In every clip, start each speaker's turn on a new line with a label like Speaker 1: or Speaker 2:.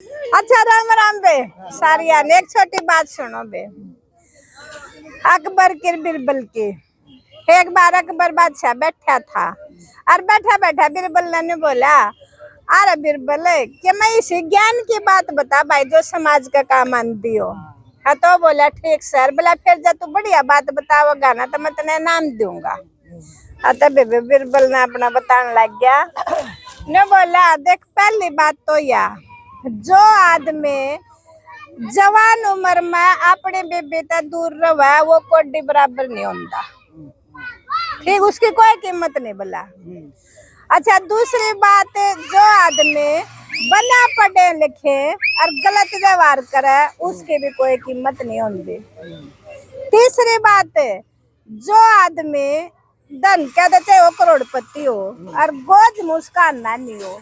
Speaker 1: अच्छा राम राम बे सारिया ने एक छोटी बात सुनो बे। अकबर की बिरबल की एक बार अकबर बादशाह बैठा था और बैठा बैठा बिरबल ने बोला, अरे बिरबल कि मैं इसी ज्ञान की बात बता भाई जो समाज का काम आती हो। हाँ तो बोला ठीक सर। बोला फिर जब तू बढ़िया बात बताओगा ना तो मैं तेने नाम दूंगा। हाँ तो बिरबल ने अपना बताने लग गया। ने बोला देख पहली बात तो या जो आदमी जवान उम्र में अपने बेबी से दूर रहे वो कोडी बराबर नहीं होता। ठीक उसकी कोई कीमत नहीं बोला। अच्छा दूसरी बात जो आदमी बना पढ़े लिखे और गलत व्यवहार करे उसकी भी कोई कीमत नहीं होती। तीसरी बात जो आदमी धन कह देते वो करोड़पति हो और गोज मुस्कान ना नहीं हो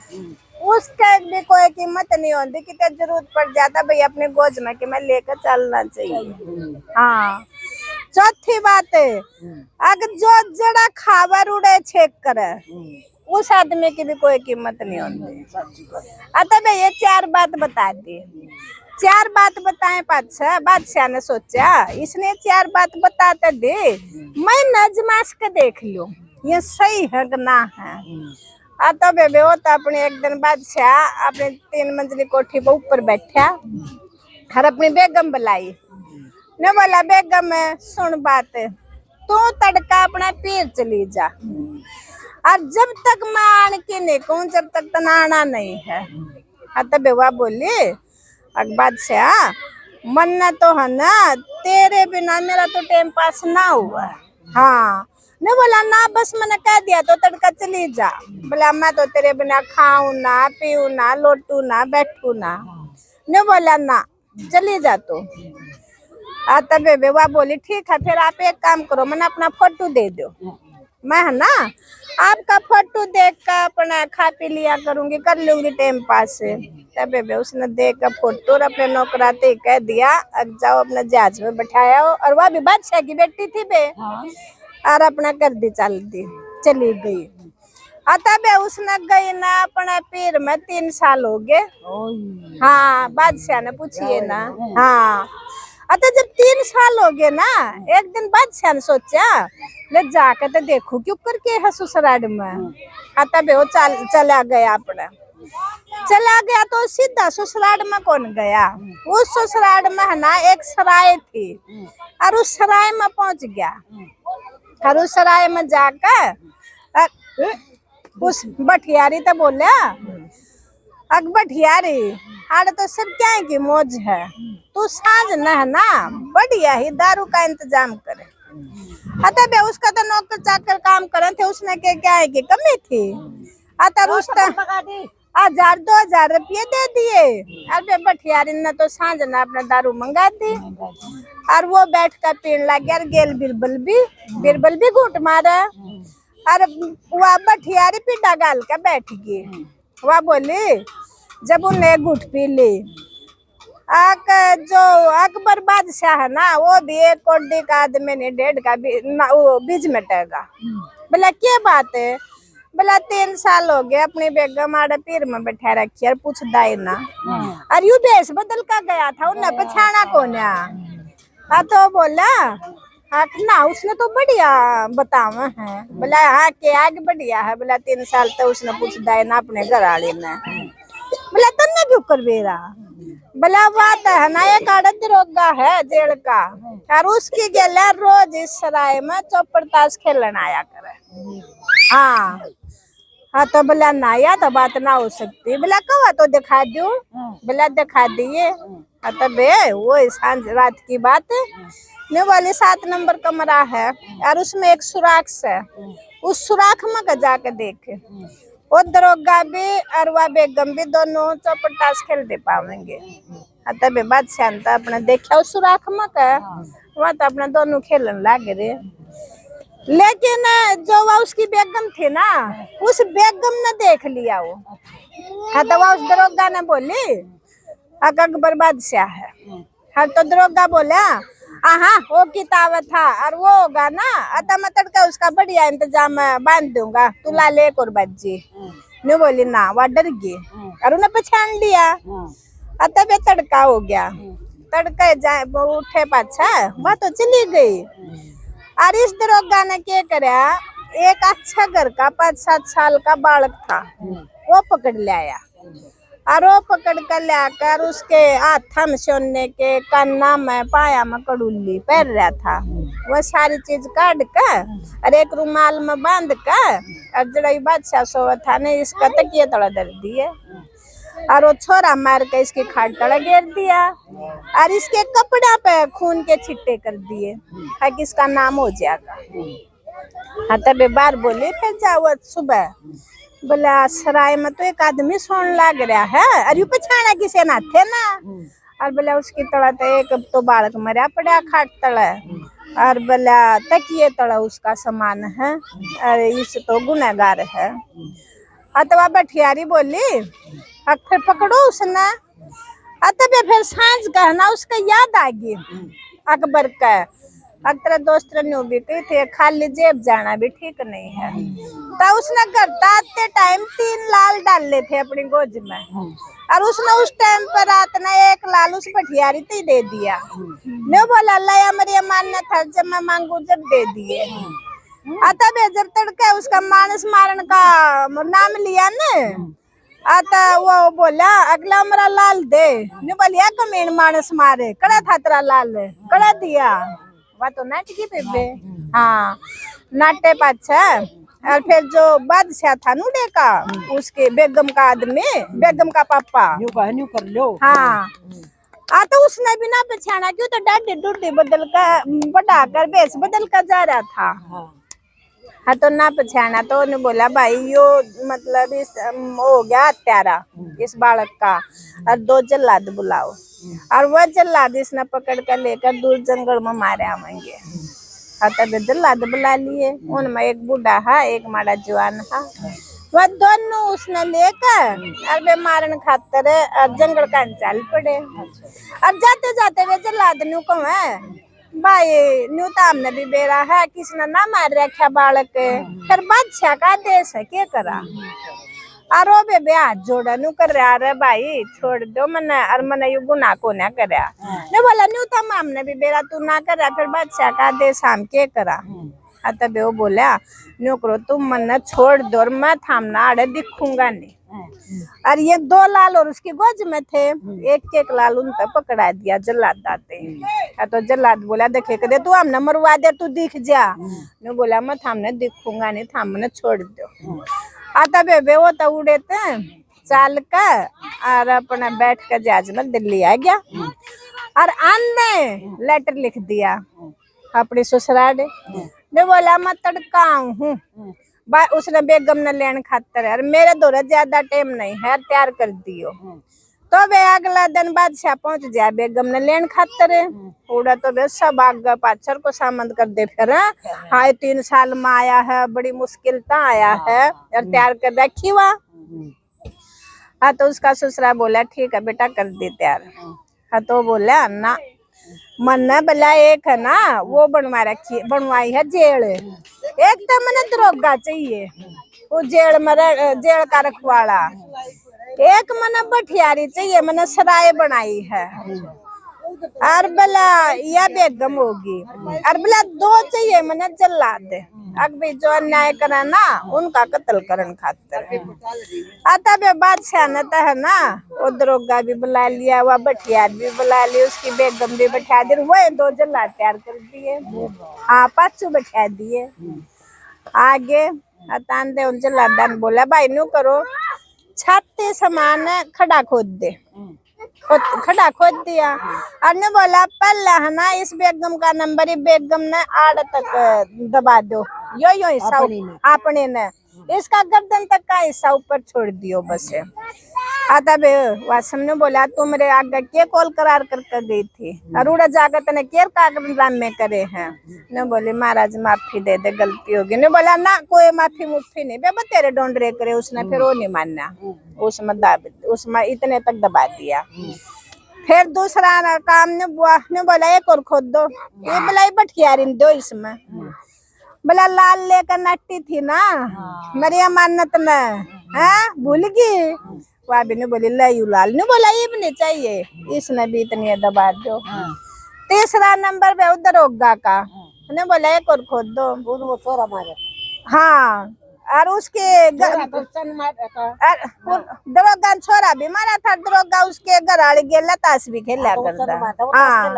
Speaker 1: उसके भी कोई कीमत नहीं होती कि जरूरत पड़ जाता भाई अपने गोज में कि मैं लेकर चलना चाहिए। हाँ चौथी बात अगर जो जड़ा खावर उड़े छेक करे उस आदमी की भी कोई कीमत नहीं होती। अतः भाई ये चार बात बता दी। चार बात बताए बादशाह ने सोचा इसने चार बात बताते दे मैं नजमाश के देख लूं ये सही है कि ना है। तो बेबे वो तो अपने एक दिन बादशाह अपने 3 मंजिली कोठी पर ऊपर बैठा और अपनी बेगम बुलाई ने बोला बेगम सुन बात तू तड़का अपना पीर चली जा और जब तक मैं आन के नहीं कहूँ जब तक तनाना नहीं है। तो बेवा बोली बादशाह मन्ना तो है ना तेरे बिना मेरा तो टाइम पास ना हुआ। हाँ ने बोला ना बस मैंने कह दिया तो तड़का चली जा। बोला मैं तो तेरे बिना खाऊं ना पीऊं ना लोटू ना बैठू ना। ने बोला ना चली जा तो। तब बेवा बोली ठीक है फिर आप एक काम करो मैंने अपना फोटो दे दो मैं है ना आपका फोटो देख कर अपना खा पी लिया करूंगी कर लूंगी टाइम पास से। तब उसने देख कर फोटो और अपने नौकराते कह दिया अब जाओ अपना जहाज में बैठाया हो और वह भी बादशाह की बेटी थी बे और अपना कर दी चली गई। तब उसने गई ना अपना पीर में 3 साल हो गए। हाँ बादशाह ने पूछिए ना। हाँ अतः जब 3 साल हो गए ना एक दिन बादशाह ने सोचा ले जाकर तो देखो क्यों करके है ससुराल में। तब वो चला गया अपना चला गया तो सीधा ससुराल में कौन गया उस ससुराल में है ना एक सराय थी और उस सराय में पहुंच गया और उस सराय में जाकर उस बठियारी तो बोला बठियारी आड़ तो सब क्या की मौज है तू साँझ न है ना बढ़िया ही दारू का इंतजाम करे। अतः उसका तो नौकर चाकर काम करे थे उसने क्या है कि कमी थी। अतः उसका 1000-2000 रुपये दे दिए अरे बठियारी ने तो साँझ ना अपना दारू मंगा दी और वो बैठ कर पीने लग गया। गेल बिरबल भी घूट मारा और वह बठियारी पिंडा गाल के बैठ गई। वह बोली जब उन्हें घुट पी ली जो अकबर बादशाह है ना वो भी 1 कोड़ी का आदमी नहीं 1.5 का वो बीज मिटेगा। बोला क्या बात है। बोला 3 साल हो गए अपनी बेगम आड़े पीर में बैठा रखी और पूछ दाई ना और यू बेस बदल का गया था उन्हें पछाना कौन। तो बोला ना उसने तो बढ़िया बतावा है। बोला हाँ के आगे बढ़िया है। बोला 3 साल तो उसने पूछ दाई ना अपने घर आड़े ने। बोला तन्ने क्यों कर बेरा। बोला बात है ना एक आड़त रोगा है जेल का और उसकी गेला रोज इस सराय में चौपड़ ताश खेलने आया करे। हाँ तो बोला ना या तो बात ना हो सकती। बोला कवा तो दिखा दू। बोला दिखा दिए। तब वो सांझ रात की बात ने वाले 7 नंबर कमरा है और उसमें एक सुराख है उस सुराख में जाके देखे वो दरोगा भी और वह बेगम भी दोनों चौपड़ ताश खेल दे पाएंगे। तब बादशाह ने अपना देखा उस सुराख में वह तो अपना दोनों खेलने लगे रे। लेकिन जो वह उसकी बेगम थी ना उस बेगम ने देख लिया वो। तो वह उस दरोगा ने बोली अकबर बादशाह है। हाँ तो दरोगा बोला हाँ वो किताब था और वो होगा ना अतः मैं तड़का उसका बढ़िया इंतजाम बांध दूंगा तू ला ले और बच्ची ने बोली ना वह डर गई और उन्हें पहचान लिया। तब ये तड़का हो गया। तड़के जाए वो उठे पाछा वह तो चली गई। और इस दरोगा ने क्या करा, एक अच्छा घर का 5-7 साल का बालक था, वो पकड़ लाया। और वो पकड़ कर लाकर उसके हाथ में सोने के, काना में, पाया में कड़ुल्ली पहन रहा था। वो सारी चीज काट कर और एक रुमाल में बांध कर और जड़ई बादशाह सोवा था ने इसका तकिया तड़ा दर दिए। और वो छोरा मार के इसकी खाट तड़ा घेर दिया और इसके कपड़ा पे खून के छिट्टे कर दिए ताकि इसका नाम हो जाएगा। हाँ तब बार बोली फिर जाओ सुबह, बोला सराय में तो एक आदमी सोन लाग रहा है, अरे पछाना किसे ना थे ना। और बोला उसकी तड़ा तो एक तो बालक मरा पड़ा खाट तड़ा, और बोला तकिए तड़ा उसका सामान है, अरे इस तो गुनहगार है। अतवा बठियारी बोली फिर पकड़ो उसने। तब फिर सांझ कहना उसका याद आ गई अकबर का, अक्तर दोस्त भी कही थे खाली जेब जाना भी ठीक नहीं है। तो उसने घर आते टाइम 3 लाल डाले थे अपनी गोज में, और उसने उस टाइम पर रात ने 1 लाल उस बठियारी तो दे दिया। ने बोला लया मरिया मानना था जब मैं मांगू जब दे दिए। तब जब तड़के उसका मानस मारन का नाम लिया न, आता वो बोला अगला मेरा लाल दे। ने बोलिया कमीन मानस मारे कड़ा था तेरा लाल, कड़ा दिया। वह तो नाटकी पे हाँ नाटे पाछा। और फिर जो बादशाह था नूडे का, उसके बेगम का आदमी, बेगम का पापा न्यू कर लो। हाँ तो उसने भी ना पछाना क्यों, तो डाडी डूडी बदल कर बढ़ा कर बेस बदल कर जा रहा था। हाँ तो ना पछाना तो उन्हें बोला भाई यो मतलब इस हो गया हत्यारा इस बालक का, और 2 जल्लाद बुलाओ। और वह जल्लाद इसने पकड़ कर लेकर दूर जंगल में मारे आवेंगे। हाँ तब जल्लाद बुला लिए, उनमें एक बूढ़ा है एक माड़ा जवान है। वह दोनों उसने लेकर और वे मारन खातर जंगल का चल पड़े। और जाते जाते वे जल्लाद न्यू को भाई न्यू तो हमने भी बेरा है किसने ना मार रखा बालक, फिर बादशाह का देश है क्या करा। और वो बे हाथ जोड़ा न्यू कर रहा रे भाई छोड़ दो मना, और मना यू गुनाह को ना करा। ने बोला न्यू तो हमने भी बेरा तू ना करा, फिर बादशाह का देश हम क्या करा। तब वो बोला न्यू करो तुम मन्ना छोड़ दो, और मैं थामना आड़े दिखूंगा नहीं। और ये 2 लाल और उसकी गोज में थे, एक लाल उन तक पकड़ा दिया जल्लाद दाते। तो जल्लाद बोला देखे कदे तू हमने मरवा दे, तू दिख जा। ने बोला मैं थामने दिखूंगा नहीं, थामने छोड़ दो। तब वो तो उड़े थे चाल कर और अपना बैठ कर जहाज में दिल्ली आ गया। और आने लेटर लिख दिया अपनी ससुराल ने, बोला मैं तड़का हूँ। उसने बेगम ने लेन खातर है, मेरे दौरे ज्यादा टाइम नहीं है, तैयार कर दियो। तो वे अगला दिन बादशाह पहुंच जाए बेगम ने लेन खातर उड़ा, तो वे सब आगे पाछर को सामंत कर दे। फिर हाँ 3 साल में आया है, बड़ी मुश्किल तो आया है और तैयार कर रखी हुआ। हाँ तो उसका ससुरा बोला ठीक है बेटा कर दे तैयार। हाँ तो बोला ना मन भला एक है ना वो बनवा रखी, बनवाई है जेल, एक तो मैंने दरोगा चाहिए वो जेल में जेल का रखवाड़ा, एक मैंने बठियारी चाहिए मैंने सराय बनाई है, और भला यह बेगम होगी, और भला 2 चाहिए मैंने जल्लाद, अब भी जो अन्याय करा ना उनका कत्ल करन खातर। आता बे बादशाह ने तो है ना वो दरोगा भी बुला लिया, वह बठियार भी बुला ली, उसकी बेगम भी बैठा दी, वही 2 जल्लाद तैयार कर दिए। हाँ 5 बैठा दिए आगे। अतान दे उन जल्लादा ने बोला भाई न्यू करो छाते समान खड़ा खोद दे, खड़ा खोद दिया। और ने बोला पहले है ना इस बेगम का नंबर ही बेगम ने आड़ तक दबा दो, यो हिस्सा अपने ने इसका गर्दन तक का हिस्सा ऊपर छोड़ दियो बस। तब वासम ने बोला तू मेरे आगे के कॉल करार करके गई थी, और उड़ा जाकर तने केर कागज में करे हैं। ने बोले महाराज माफी दे दे गलती होगी। ने बोला ना कोई माफी मुफी नहीं बे तेरे डोंडरे करे। उसने फिर वो नहीं मानना, उसमें इतने तक दबा दिया। फिर दूसरा काम ने बोला एक और खोद दो, ये बोला बठियारी दो इसमें। बोला लाल लेकर नट्टी थी ना मेरी अमानत में, भूल गई वह भी नहीं बोली लयू लाल नहीं बोला ये भी नहीं चाहिए, इसने भी इतनी दबा दो। तीसरा नंबर पे उधर होगा का ने बोला एक और खोद दो,
Speaker 2: वो छोरा मारे
Speaker 1: हाँ। और उसके दरोगा छोरा भी मारा था, दरोगा उसके घर आड़े गेला ताश भी खेला करता। हाँ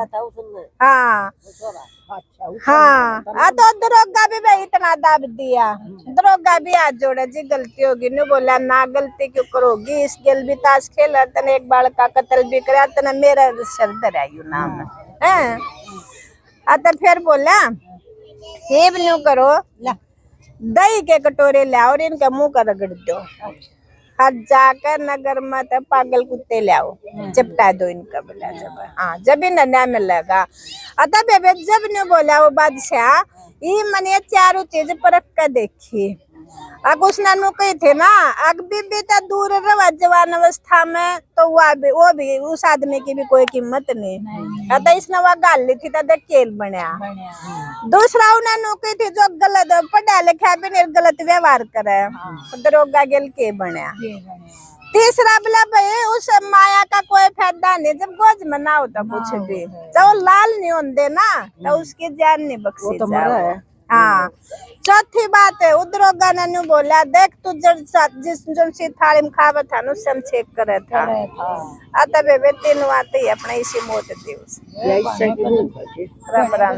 Speaker 1: हाँ हाँ, तो दरोगा भी भाई इतना दाब दिया, दरोगा भी हाथ जोड़ा जी गलती होगी, नहीं बोला ना गलती क्यों करोगी, इस गेल भी ताश खेला तने एक बाल का कत्ल भी करा तने मेरा सर दरायू नाम है। तो फिर बोला ये भी नहीं करो, दही के कटोरे लाओ और इनका मुंह का रगड़ दो, हर जाकर नगर मत पागल कुत्ते लाओ चपटा दो इनका बोला। जब हाँ जब इन्हें में लगा अतः बेबे जब ने बोला वो बादशाह ये मने चारों चीज परख कर देखी। अब उसने नु कही थे ना अग बीबी तो दूर रवा जवान अवस्था में, तो वो भी उस आदमी की भी कोई कीमत नहीं। अतः इसने वह गाल ली थी तो केल बनया। दूसरा उन्हें कही थी जो गलत पढ़ा लिखा भी नहीं गलत व्यवहार करे, दरोगा गेल के बनया। तीसरा बोला भाई उस माया का कोई फायदा नहीं, जब गोज में ना होता कुछ भी, जब लाल नहीं होते ना तो उसकी जान नहीं बख्शी जाओ। हाँ चौथी बात है उदरोगा ने बोला देख तू जिस सी थाली में खावा था नु सम चेक करे था। आता बेबे तीन बात ही अपने इसी मोत दी राम राम।